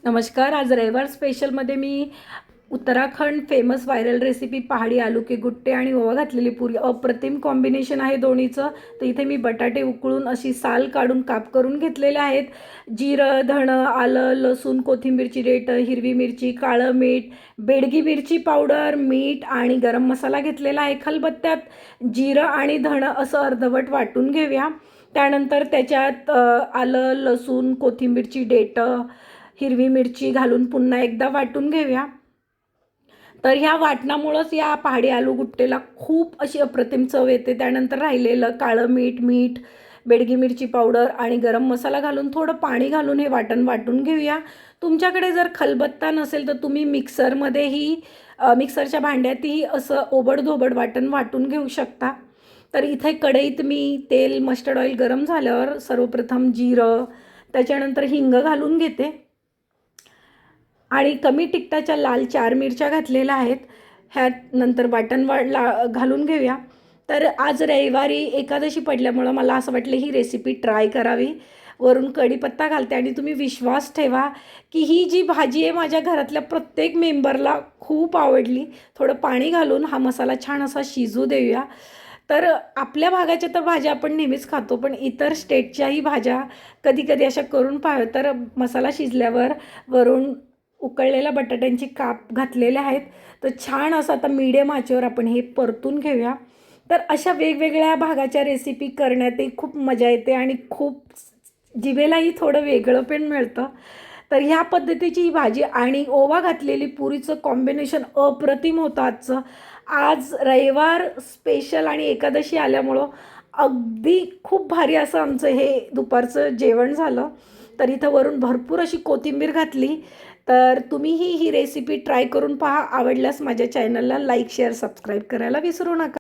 नमस्कार. आज रविवार स्पेशलमध्ये मी उत्तराखंड फेमस व्हायरल रेसिपी पहाडी आलू के गुट्टे आणि ओवा घातलेली पुरी अप्रतिम कॉम्बिनेशन आहे दोन्हीचं. तर इथे मी बटाटे उकळून अशी साल काढून काप करून घेतलेले आहेत. जिरं, धणं, आलं, लसूण, कोथिंबीरची रेट, हिरवी मिरची, काळं मीठ, बेडगी मिरची पावडर, मीठ आणि गरम मसाला घेतलेला आहे. खलबत्त्यात जिरं आणि धणं असं अर्धवट वाटून घेऊया. त्यानंतर त्याच्यात आलं, लसूण, कोथिंबीरची डेटं, हिरवी मिरची घालून पुन्हा एकदा वाटून घेऊया. तर ह्या वाटणामुळंच या पहाडी आलू गुट्टेला खूप अशी अप्रतिम चव येते. त्यानंतर राहिलेलं काळं मीठ, बेडगी मिरची पावडर आणि गरम मसाला घालून थोडं पाणी घालून हे वाटण वाटून घेऊया. तुमच्याकडे जर खलबत्ता नसेल तर तुम्ही मिक्सरमध्येही मिक्सरच्या भांड्यातही असं ओबडधोबड वाटण वाटून घेऊ शकता. तर इथे कढईत मी तेल, मस्टर्ड ऑइल गरम झाल्यावर सर्वप्रथम जिरं, त्याच्यानंतर हिंग घालून घेते आणि कमी तिखटाच्या लाल 4 मिरच्या घातलेल्या आहेत. ह्यात नंतर वाटण घालून घेऊया. तर आज रविवारी एकादशी पडल्यामुळं मला असं वाटलं ही रेसिपी ट्राय करावी. वरून कढीपत्ता घालते आणि तुम्ही विश्वास ठेवा की ही जी भाजी आहे माझ्या घरातल्या प्रत्येक मेंबरला खूप आवडली. थोडं पाणी घालून हा मसाला छान असा शिजू देऊया. तर आपल्या भागाच्या तर भाज्या आपण नेहमीच खातो, पण इतर स्टेटच्याही भाज्या कधी कधी अशा करून पाहाव्या. तर मसाला शिजल्यावर वरून उकळलेल्या बटाट्यांची काप घातलेले आहेत. तर छान असं आता मीडियम आचेवर आपण हे परतून घेऊया. तर अशा वेगवेगळ्या भागाच्या रेसिपी करण्यातही खूप मजा येते आणि खूप जिभेलाही थोडं वेगळं पण मिळतं. तर ह्या पद्धतीची ही भाजी आणि ओवा घातलेली पुरीचं कॉम्बिनेशन अप्रतिम होतं आजचं. आज रविवार स्पेशल आणि एकादशी आल्यामुळं अगदी खूप भारी असं आमचं हे दुपारचं जेवण झालं. तर इथं वरून भरपूर अशी कोथिंबीर घातली. तर तुम्हीही ही रेसिपी ट्राय करून पहा. आवडल्यास माझ्या चॅनलला लाईक, शेअर, सबस्क्राईब करायला विसरू नका.